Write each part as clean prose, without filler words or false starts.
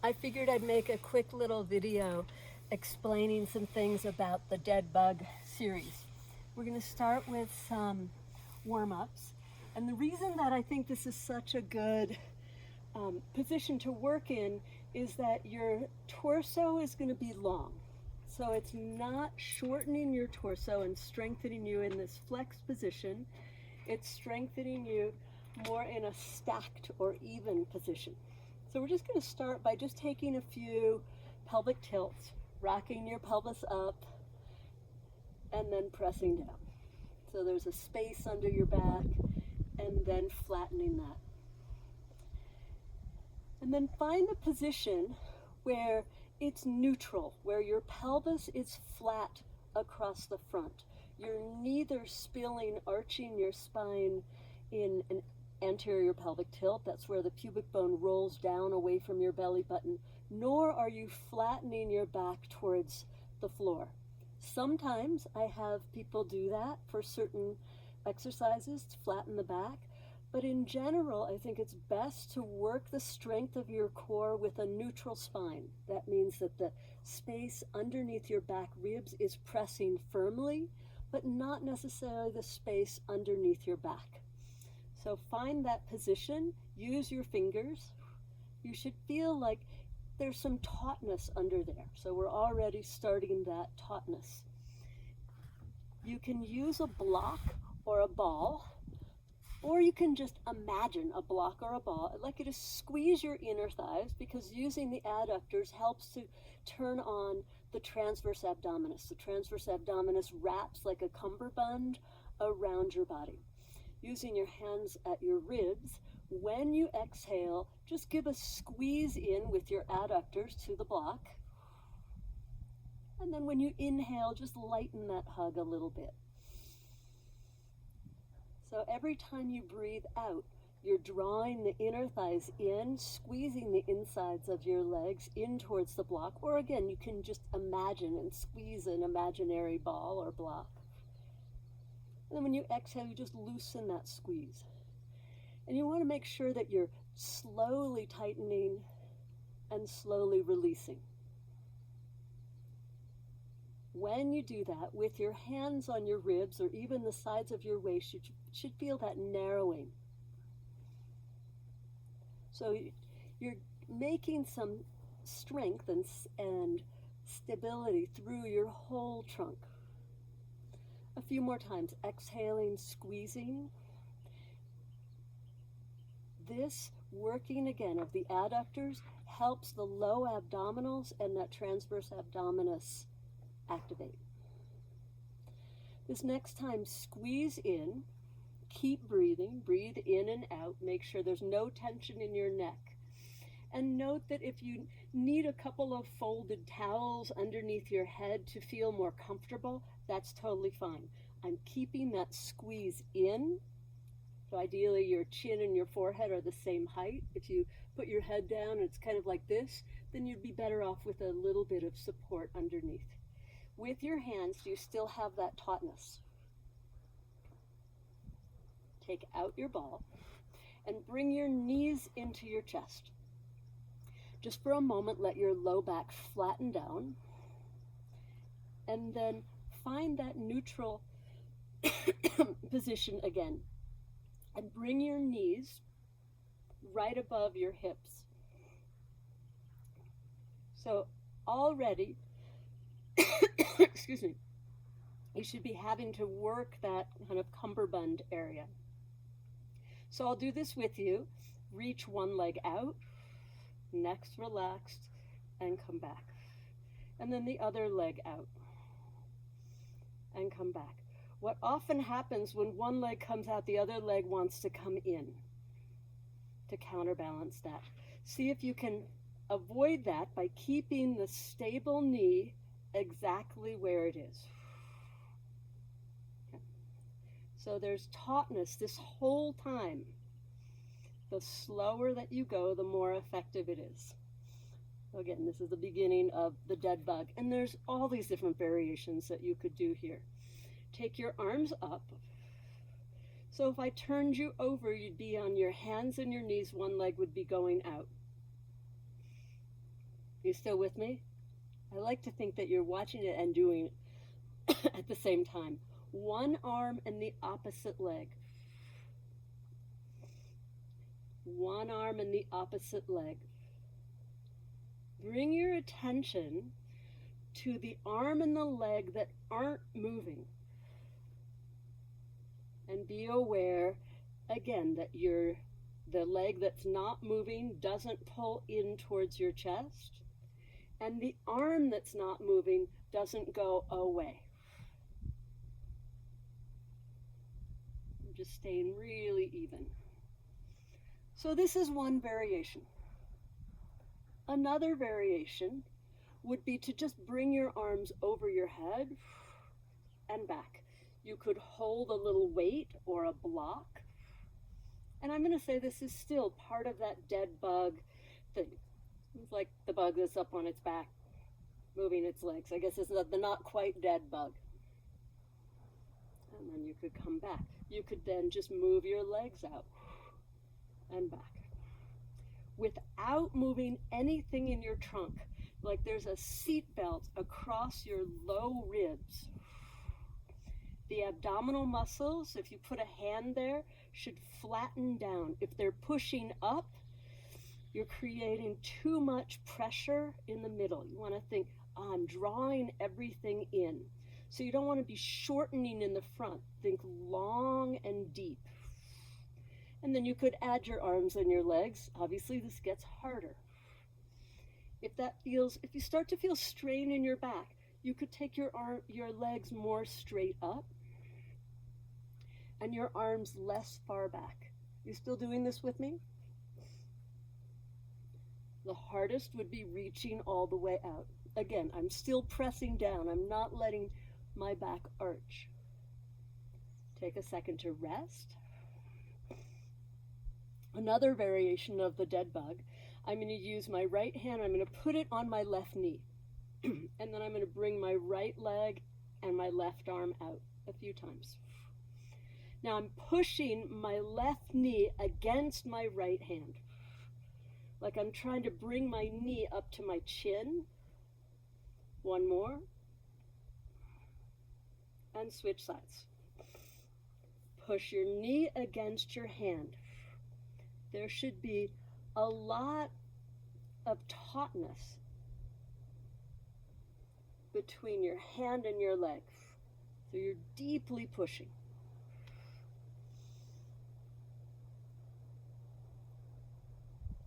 I figured I'd make a quick little video explaining some things about the Dead Bug series. We're going to start with some warm-ups. And the reason that I think this is such a good position to work in is that your torso is going to be long. So it's not shortening your torso and strengthening you in this flexed position. It's strengthening you more in a stacked or even position. So we're just going to start by just taking a few pelvic tilts, rocking your pelvis up, and then pressing down. So there's a space under your back, and then flattening that. And then find the position where it's neutral, where your pelvis is flat across the front. You're neither spilling, arching your spine in an anterior pelvic tilt, that's where the pubic bone rolls down away from your belly button, nor are you flattening your back towards the floor. Sometimes I have people do that for certain exercises to flatten the back, but in general, I think it's best to work the strength of your core with a neutral spine. That means that the space underneath your back ribs is pressing firmly, but not necessarily the space underneath your back. So find that position, use your fingers. You should feel like there's some tautness under there. So we're already starting that tautness. You can use a block or a ball, or you can just imagine a block or a ball. I'd like you to squeeze your inner thighs because using the adductors helps to turn on the transverse abdominis. The transverse abdominis wraps like a cummerbund around your body. Using your hands at your ribs, when you exhale, just give a squeeze in with your adductors to the block. And then when you inhale, just lighten that hug a little bit. So every time you breathe out, you're drawing the inner thighs in, squeezing the insides of your legs in towards the block. Or again, you can just imagine and squeeze an imaginary ball or block. And then when you exhale, you just loosen that squeeze. And you want to make sure that you're slowly tightening and slowly releasing. When you do that, with your hands on your ribs or even the sides of your waist, you should feel that narrowing. So you're making some strength and stability through your whole trunk. A few more times, exhaling, squeezing. This working again of the adductors helps the low abdominals and that transverse abdominis activate. This next time, squeeze in, keep breathing, breathe in and out, make sure there's no tension in your neck. And note that if you need a couple of folded towels underneath your head to feel more comfortable, that's totally fine. I'm keeping that squeeze in. So ideally your chin and your forehead are the same height. If you put your head down and it's kind of like this, then you'd be better off with a little bit of support underneath. With your hands, you still have that tautness. Take out your ball and bring your knees into your chest. Just for a moment, let your low back flatten down, and then find that neutral position again, and bring your knees right above your hips. So already, excuse me, you should be having to work that kind of cummerbund area. So I'll do this with you. Reach one leg out, next relaxed, and come back. And then the other leg out, and come back. What often happens when one leg comes out, the other leg wants to come in to counterbalance that. See if you can avoid that by keeping the stable knee exactly where it is. Okay. So there's tautness this whole time. The slower that you go, the more effective it is. Again, this is the beginning of the dead bug, and there's all these different variations that you could do here. Take your arms up. So if I turned you over, you'd be on your hands and your knees, one leg would be going out. You still with me? I like to think that you're watching it and doing it at the same time. One arm and the opposite leg. One arm and the opposite leg. Bring your attention to the arm and the leg that aren't moving. And be aware, again, that the leg that's not moving doesn't pull in towards your chest, and the arm that's not moving doesn't go away. I'm just staying really even. So this is one variation. Another variation would be to just bring your arms over your head and back. You could hold a little weight or a block. And I'm going to say this is still part of that dead bug thing. It's like the bug that's up on its back, moving its legs. I guess it's the not quite dead bug. And then you could come back. You could then just move your legs out and back without moving anything in your trunk. Like there's a seat belt across your low ribs. The abdominal muscles, if you put a hand there, should flatten down. If they're pushing up, you're creating too much pressure in the middle. You want to think, oh, I'm drawing everything in. So you don't want to be shortening in the front. Think long and deep. And then you could add your arms and your legs. Obviously, this gets harder. If you start to feel strain in your back, you could take your legs more straight up and your arms less far back. You still doing this with me? The hardest would be reaching all the way out. Again, I'm still pressing down. I'm not letting my back arch. Take a second to rest. Another variation of the dead bug, I'm going to use my right hand, I'm going to put it on my left knee. And then I'm going to bring my right leg and my left arm out a few times. Now I'm pushing my left knee against my right hand. Like I'm trying to bring my knee up to my chin. One more. And switch sides. Push your knee against your hand. There should be a lot of tautness between your hand and your leg. So you're deeply pushing.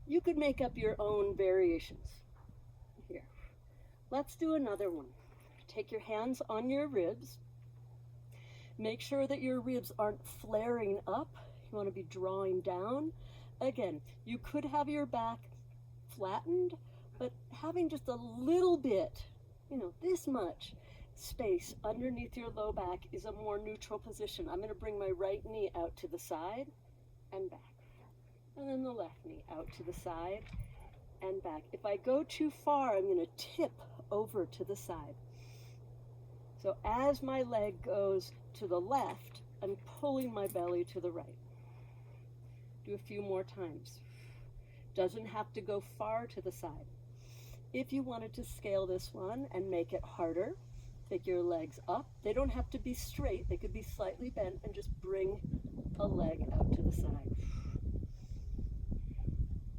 You could make up your own variations. Here. Let's do another one. Take your hands on your ribs. Make sure that your ribs aren't flaring up. You want to be drawing down. Again, you could have your back flattened, but having just a little bit, this much space underneath your low back is a more neutral position. I'm going to bring my right knee out to the side and back. And then the left knee out to the side and back. If I go too far, I'm going to tip over to the side. So as my leg goes to the left, I'm pulling my belly to the right. Do a few more times. Doesn't have to go far to the side. If you wanted to scale this one and make it harder, take your legs up. They don't have to be straight. They could be slightly bent, and just bring a leg out to the side.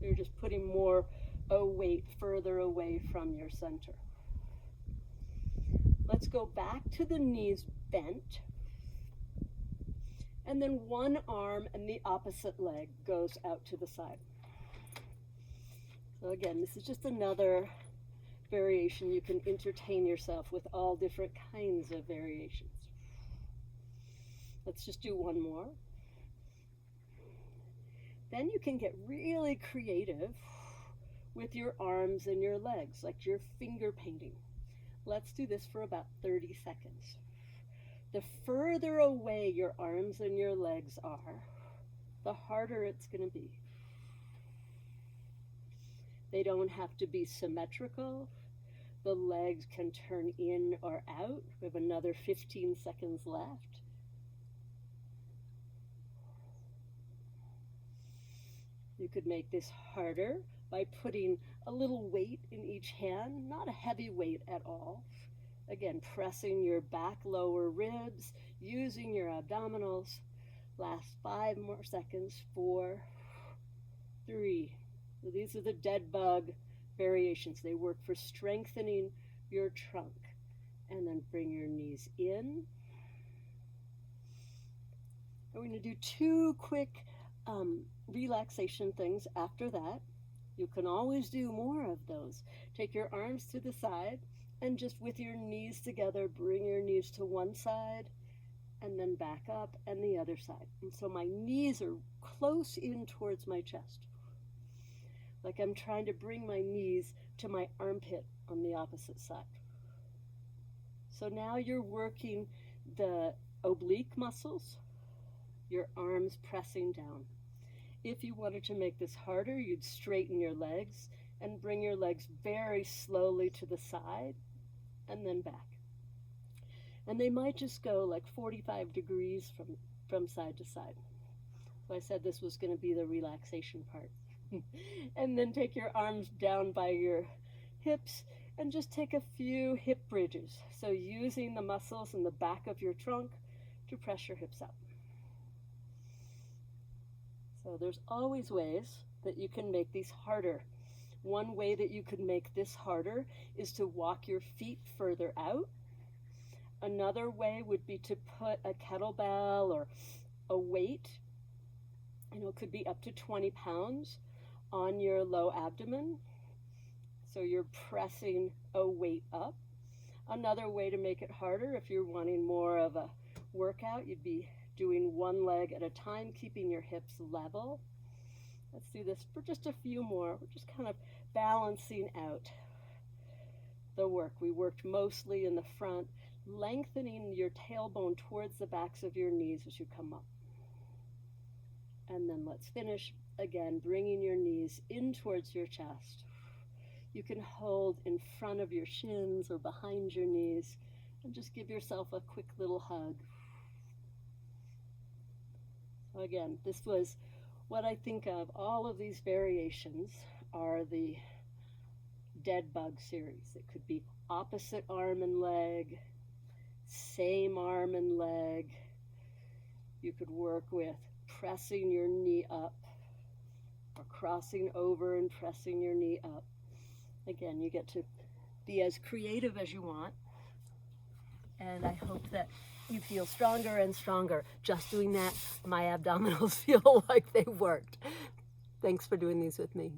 You're just putting more weight further away from your center. Let's go back to the knees bent. And then one arm and the opposite leg goes out to the side. So again, this is just another variation. You can entertain yourself with all different kinds of variations. Let's just do one more. Then you can get really creative with your arms and your legs, like you're finger painting. Let's do this for about 30 seconds. The further away your arms and your legs are, the harder it's going to be. They don't have to be symmetrical. The legs can turn in or out. We have another 15 seconds left. You could make this harder by putting a little weight in each hand, not a heavy weight at all. Again, pressing your back lower ribs, using your abdominals. Last 5 more seconds. 4, 3. So these are the dead bug variations. They work for strengthening your trunk. And then bring your knees in. We're going to do 2 quick relaxation things after that. You can always do more of those. Take your arms to the side and just with your knees together, bring your knees to one side and then back up and the other side. And so my knees are close in towards my chest. Like I'm trying to bring my knees to my armpit on the opposite side. So now you're working the oblique muscles, your arms pressing down. If you wanted to make this harder, you'd straighten your legs and bring your legs very slowly to the side and then back. And they might just go like 45 degrees from side to side. So I said this was going to be the relaxation part. And then take your arms down by your hips and just take a few hip bridges. So using the muscles in the back of your trunk to press your hips up. So there's always ways that you can make these harder. One way that you could make this harder is to walk your feet further out. Another way would be to put a kettlebell or a weight, it could be up to 20 pounds on your low abdomen. So you're pressing a weight up. Another way to make it harder, if you're wanting more of a workout, you'd be doing one leg at a time, keeping your hips level. Let's do this for just a few more. We're just kind of balancing out the work. We worked mostly in the front, lengthening your tailbone towards the backs of your knees as you come up. And then let's finish again, bringing your knees in towards your chest. You can hold in front of your shins or behind your knees and just give yourself a quick little hug. So again, this was what I think of. All of these variations are the dead bug series. It could be opposite arm and leg, same arm and leg. You could work with pressing your knee up or crossing over and pressing your knee up. Again, you get to be as creative as you want. And I hope that you feel stronger and stronger. Just doing that, my abdominals feel like they worked. Thanks for doing these with me.